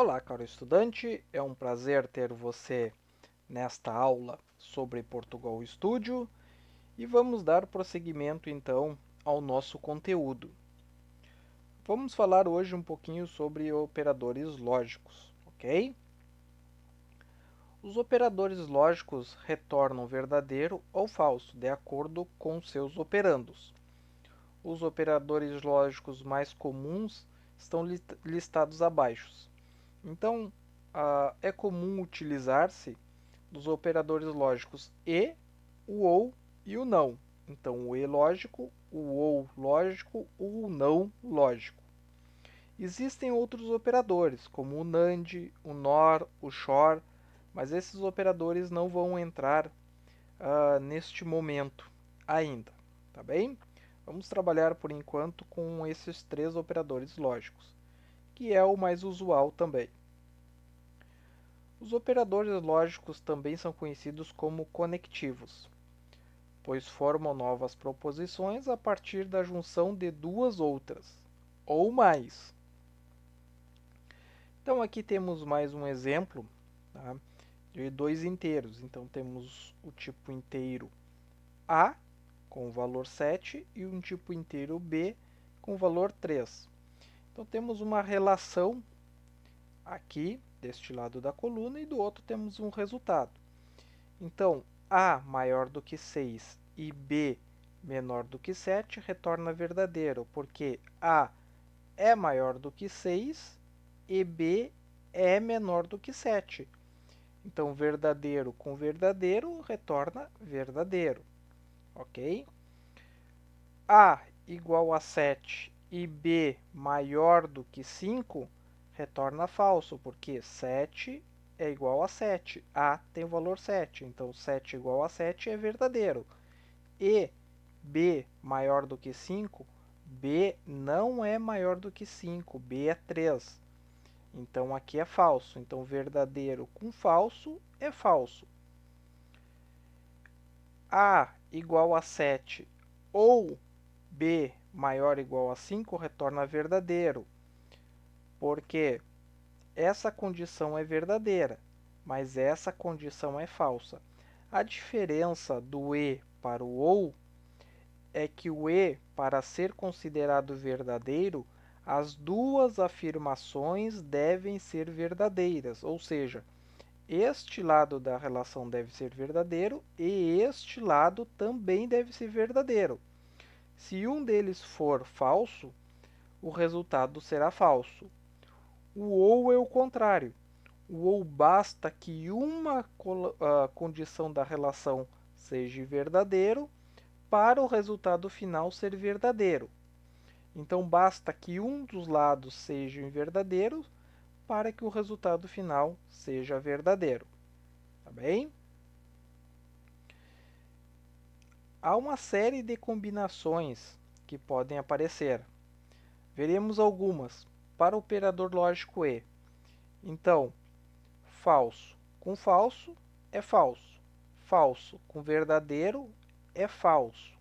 Olá, caro estudante, é um prazer ter você nesta aula sobre Portugal Studio e vamos dar prosseguimento então ao nosso conteúdo. Vamos falar hoje um pouquinho sobre operadores lógicos, ok? Os operadores lógicos retornam verdadeiro ou falso, de acordo com seus operandos. Os operadores lógicos mais comuns estão listados abaixo. Então, é comum utilizar-se dos operadores lógicos e, o ou e o não. Então, o e lógico, o ou lógico, o não lógico. Existem outros operadores, como o NAND, o NOR, o SHOR, mas esses operadores não vão entrar neste momento ainda, tá bem? Vamos trabalhar por enquanto com esses três operadores lógicos, que é o mais usual também. Os operadores lógicos também são conhecidos como conectivos, pois formam novas proposições a partir da junção de duas outras, ou mais. Então aqui temos mais um exemplo, tá, de dois inteiros. Então temos o tipo inteiro A com o valor 7 e um tipo inteiro B com o valor 3. Então temos uma relação aqui deste lado da coluna e do outro temos um resultado. Então, A maior do que 6 e B menor do que 7 retorna verdadeiro, porque A é maior do que 6 e B é menor do que 7. Então, verdadeiro com verdadeiro retorna verdadeiro, ok? A igual a 7 e B maior do que 5 retorna falso, porque 7 é igual a 7. A tem o valor 7, então 7 igual a 7 é verdadeiro. E B maior do que 5, B não é maior do que 5, B é 3. Então aqui é falso. Então verdadeiro com falso é falso. A igual a 7 ou B maior ou igual a 5 retorna verdadeiro, porque essa condição é verdadeira, mas essa condição é falsa. A diferença do e para o ou é que o e, para ser considerado verdadeiro, as duas afirmações devem ser verdadeiras, ou seja, este lado da relação deve ser verdadeiro e este lado também deve ser verdadeiro. Se um deles for falso, o resultado será falso. O ou é o contrário. O ou basta que uma condição da relação seja verdadeiro para o resultado final ser verdadeiro. Então, basta que um dos lados seja verdadeiro para que o resultado final seja verdadeiro. Tá bem? Há uma série de combinações que podem aparecer. Veremos algumas para o operador lógico e. Então, falso com falso é falso. Falso com verdadeiro é falso.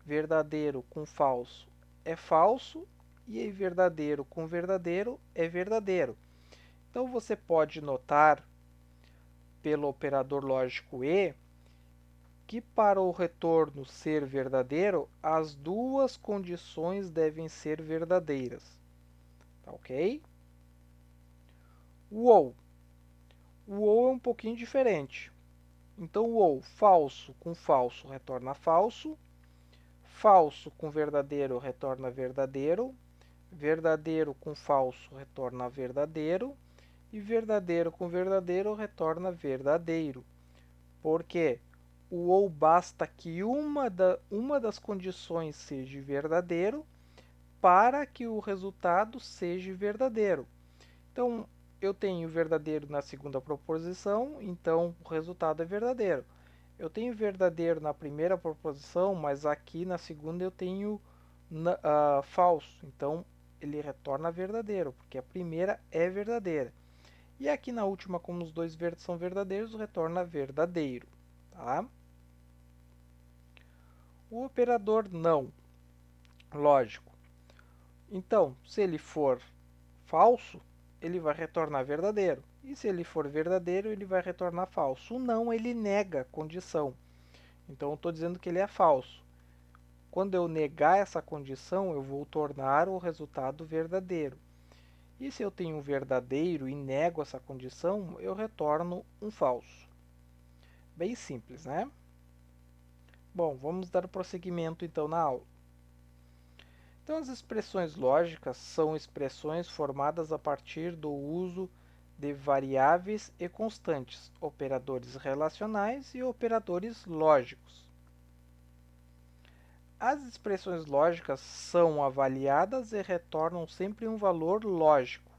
Verdadeiro com falso é falso. E verdadeiro com verdadeiro é verdadeiro. Então, você pode notar, pelo operador lógico e, que para o retorno ser verdadeiro, as duas condições devem ser verdadeiras. Tá ok? O ou. O ou é um pouquinho diferente. Então, o ou falso com falso retorna falso, falso com verdadeiro retorna verdadeiro, verdadeiro com falso retorna verdadeiro, e verdadeiro com verdadeiro retorna verdadeiro. Porque o ou basta que uma das condições seja verdadeiro para que o resultado seja verdadeiro. Então, eu tenho verdadeiro na segunda proposição, então o resultado é verdadeiro. Eu tenho verdadeiro na primeira proposição, mas aqui na segunda eu tenho falso, então ele retorna verdadeiro, porque a primeira é verdadeira. E aqui na última, como os dois são verdadeiros, retorna verdadeiro. Tá? O operador não, lógico. Então, se ele for falso, ele vai retornar verdadeiro. E se ele for verdadeiro, ele vai retornar falso. O não, ele nega a condição. Então, eu estou dizendo que ele é falso. Quando eu negar essa condição, eu vou tornar o resultado verdadeiro. E se eu tenho um verdadeiro e nego essa condição, eu retorno um falso. Bem simples, né? Bom, vamos dar prosseguimento então na aula. Então, as expressões lógicas são expressões formadas a partir do uso de variáveis e constantes, operadores relacionais e operadores lógicos. As expressões lógicas são avaliadas e retornam sempre um valor lógico.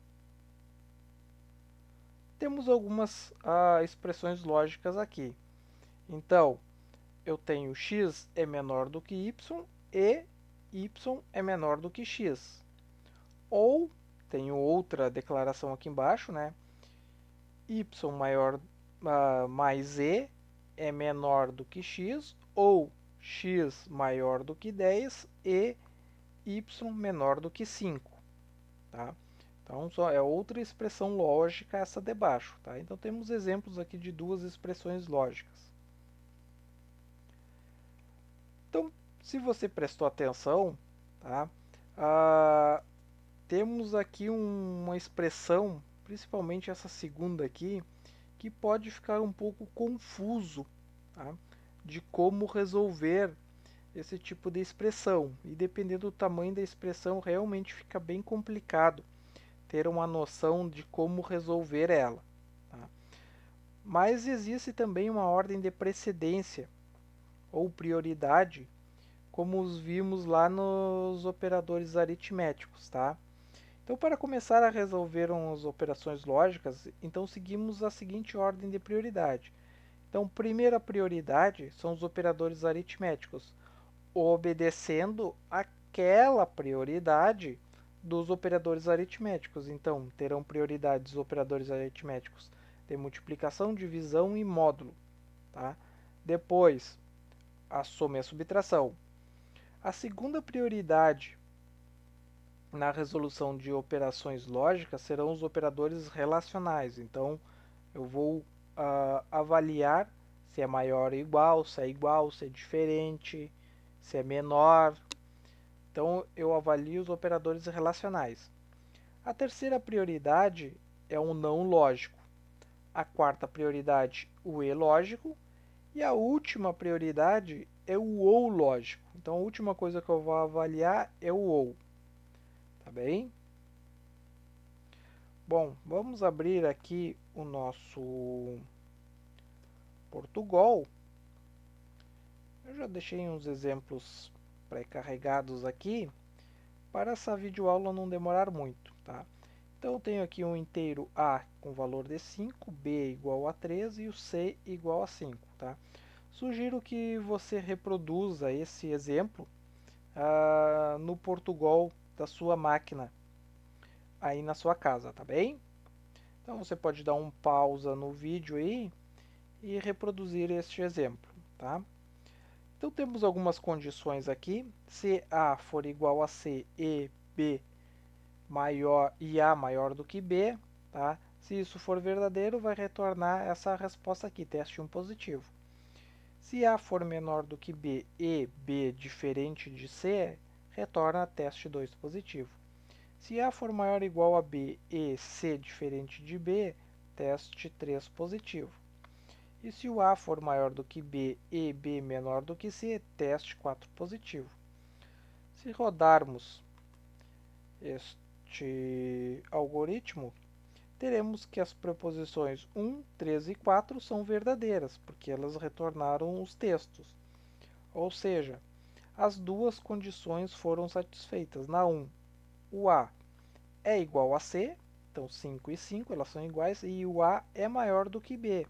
Temos algumas expressões lógicas aqui. Então, eu tenho x é menor do que y e y é menor do que x. Ou, tenho outra declaração aqui embaixo, né? Y maior, mais e é menor do que x, ou x maior do que 10 e y menor do que 5. Tá? Então, só é outra expressão lógica essa de baixo. Tá? Então, temos exemplos aqui de duas expressões lógicas. Então, se você prestou atenção, tá? Temos aqui uma expressão, principalmente essa segunda aqui, que pode ficar um pouco confuso, tá? De como resolver esse tipo de expressão. E dependendo do tamanho da expressão, realmente fica bem complicado ter uma noção de como resolver ela. Tá? Mas existe também uma ordem de precedência ou prioridade, como os vimos lá nos operadores aritméticos, tá? Então, para começar a resolver as operações lógicas, então seguimos a seguinte ordem de prioridade. Então, primeira prioridade são os operadores aritméticos, obedecendo aquela prioridade dos operadores aritméticos. Então, terão prioridades os operadores aritméticos de multiplicação, divisão e módulo. Tá? Depois, a soma e a subtração. A segunda prioridade na resolução de operações lógicas serão os operadores relacionais. Então, eu vou avaliar se é maior ou igual, se é diferente, se é menor. Então, eu avalio os operadores relacionais. A terceira prioridade é o não lógico. A quarta prioridade, o e lógico. E a última prioridade é o ou lógico. Então, a última coisa que eu vou avaliar é o ou. Tá bem? Bom, vamos abrir aqui o nosso Portugal. Eu já deixei uns exemplos pré-carregados aqui para essa videoaula não demorar muito, tá? Então eu tenho aqui um inteiro A com valor de 5, B igual a 13 e o C igual a 5, tá? Sugiro que você reproduza esse exemplo no Portugal da sua máquina aí na sua casa, tá bem? Então você pode dar um pausa no vídeo aí e reproduzir este exemplo, tá? Então temos algumas condições aqui. Se A for igual a C e B maior e A maior do que B, tá? Se isso for verdadeiro, vai retornar essa resposta aqui, teste 1 positivo. Se A for menor do que B e B diferente de C, retorna teste 2 positivo. Se A for maior ou igual a B e C diferente de B, teste 3 positivo. E se o A for maior do que B e B menor do que C, teste 4 positivo. Se rodarmos este algoritmo, teremos que as proposições 1, 3 e 4 são verdadeiras, porque elas retornaram os textos. Ou seja, as duas condições foram satisfeitas. Na 1, o A é igual a C, então 5 e 5 elas são iguais, e o A é maior do que B.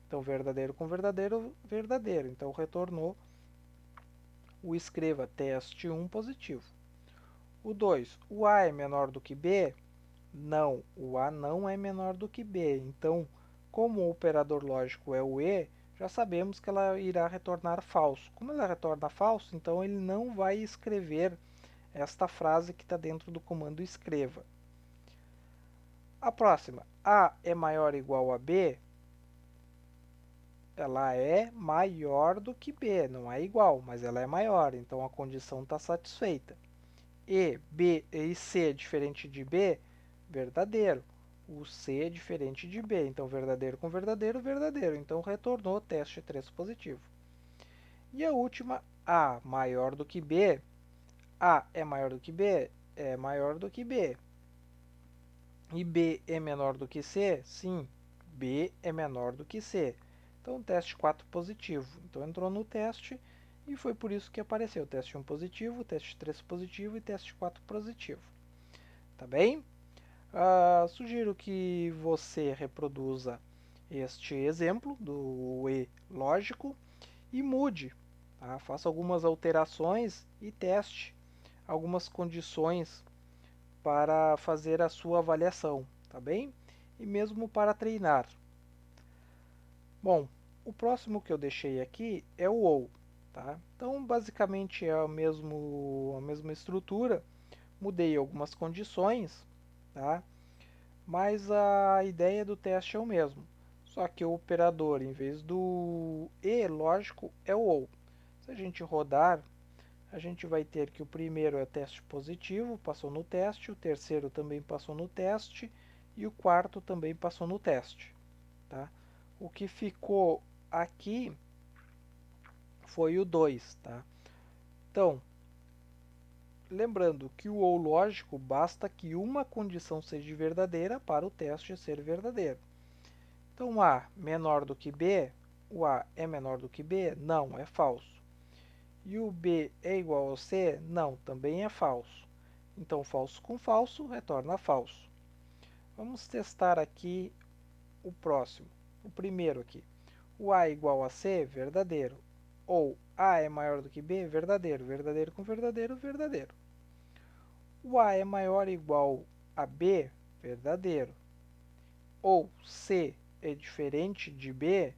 Então, verdadeiro com verdadeiro, verdadeiro. Então, retornou o escreva teste 1 positivo. O 2, o A é menor do que B? Não, o A não é menor do que B. Então, como o operador lógico é o E, já sabemos que ela irá retornar falso. Como ela retorna falso, então ele não vai escrever esta frase que está dentro do comando escreva. A próxima, A é maior ou igual a B, ela é maior do que B, não é igual, mas ela é maior, então a condição está satisfeita. E, B e C é diferente de B, verdadeiro. O C é diferente de B, então verdadeiro com verdadeiro, verdadeiro. Então retornou teste 3 positivo. E a última, A maior do que B, A é maior do que B, é maior do que B. E B é menor do que C? Sim, B é menor do que C. Então, teste 4 positivo. Então, entrou no teste e foi por isso que apareceu teste 1 positivo, teste 3 positivo e teste 4 positivo. Tá bem? Sugiro que você reproduza este exemplo do E lógico e mude. Tá? Faça algumas alterações e teste algumas condições para fazer a sua avaliação, tá bem? E mesmo para treinar. Bom, o próximo que eu deixei aqui é o OU, tá? Então, basicamente é a mesma estrutura, mudei algumas condições, tá? Mas a ideia do teste é o mesmo, só que o operador, em vez do E, lógico, é o OU. Se a gente rodar, a gente vai ter que o primeiro é teste positivo, passou no teste, o terceiro também passou no teste e o quarto também passou no teste. Tá? O que ficou aqui foi o 2. Tá? Então, lembrando que o ou lógico basta que uma condição seja verdadeira para o teste ser verdadeiro. Então, A menor do que B, o A é menor do que B? Não, é falso. E o B é igual ao C? Não, também é falso. Então, falso com falso retorna falso. Vamos testar aqui o próximo, o primeiro aqui. O A é igual a C? Verdadeiro. Ou A é maior do que B? Verdadeiro. Verdadeiro com verdadeiro, verdadeiro. O A é maior ou igual a B? Verdadeiro. Ou C é diferente de B?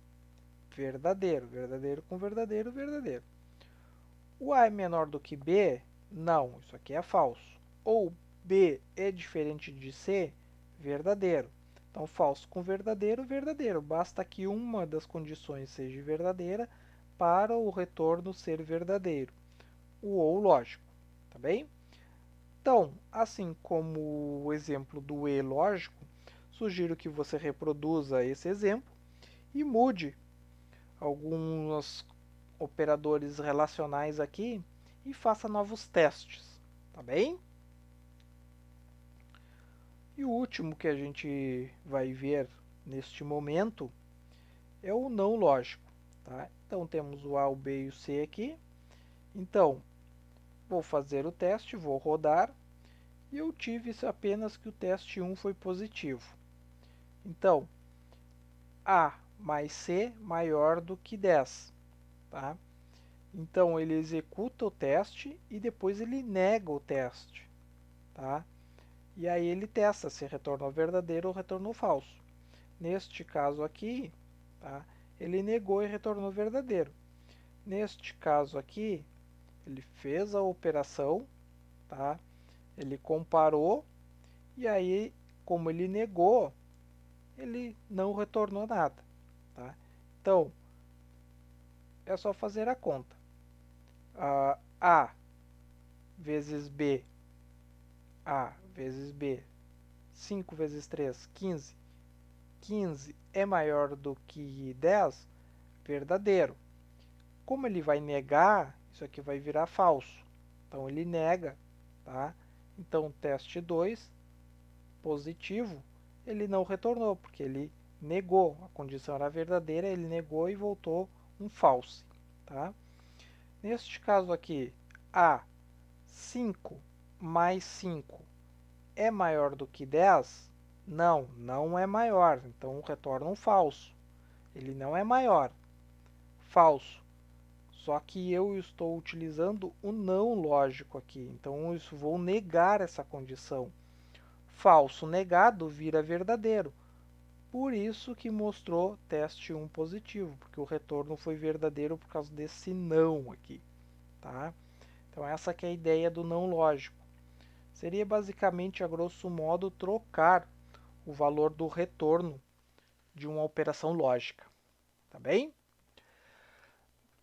Verdadeiro. Verdadeiro com verdadeiro, verdadeiro. O A é menor do que B? Não, isso aqui é falso. Ou B é diferente de C? Verdadeiro. Então, falso com verdadeiro, verdadeiro. Basta que uma das condições seja verdadeira para o retorno ser verdadeiro. O ou lógico, tá bem? Então, assim como o exemplo do E lógico, sugiro que você reproduza esse exemplo e mude alguns operadores relacionais aqui e faça novos testes, tá bem? E o último que a gente vai ver neste momento é o não lógico, tá? Então temos o A, o B e o C aqui. Então, vou fazer o teste, vou rodar e eu tive apenas que o teste 1 foi positivo. Então, A mais C maior do que 10, tá? Então ele executa o teste e depois ele nega o teste, tá? E aí ele testa se retornou verdadeiro ou retornou falso. Neste caso aqui, tá? Ele negou e retornou verdadeiro. Neste caso aqui, ele fez a operação, tá? Ele comparou e aí, como ele negou, ele não retornou nada, tá? Então, é só fazer a conta. A vezes B, A vezes B, 5 vezes 3, 15. 15 é maior do que 10, verdadeiro. Como ele vai negar, isso aqui vai virar falso. Então ele nega, tá? Então teste 2, positivo, ele não retornou, porque ele negou. A condição era verdadeira, ele negou e voltou um false, tá? Neste caso aqui, A 5 mais 5 é maior do que 10? Não, não é maior, então retorna um falso. Ele não é maior. Falso. Só que eu estou utilizando o não lógico aqui, então eu vou negar essa condição. Falso negado vira verdadeiro. Por isso que mostrou teste 1 positivo, porque o retorno foi verdadeiro por causa desse não aqui, tá? Então essa que é a ideia do não lógico. Seria basicamente, a grosso modo, trocar o valor do retorno de uma operação lógica, tá bem?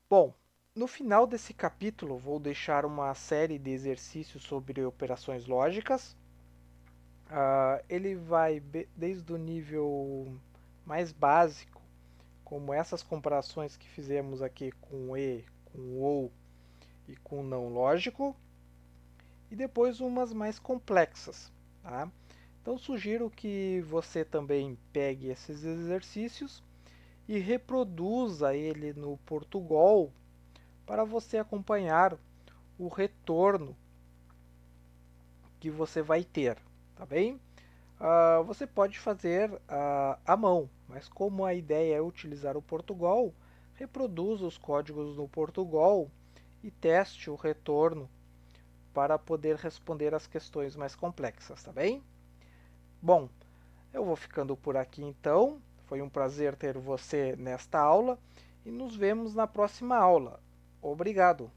Bom, no final desse capítulo vou deixar uma série de exercícios sobre operações lógicas. Ele vai desde o nível mais básico, como essas comparações que fizemos aqui com e, com ou e com não lógico, e depois umas mais complexas. Tá? Então sugiro que você também pegue esses exercícios e reproduza ele no Portugal para você acompanhar o retorno que você vai ter, tá bem? Você pode fazer à mão, mas como a ideia é utilizar o Portugal, reproduza os códigos no Portugal e teste o retorno para poder responder as questões mais complexas, tá bem? Bom, eu vou ficando por aqui então. Foi um prazer ter você nesta aula e nos vemos na próxima aula. Obrigado!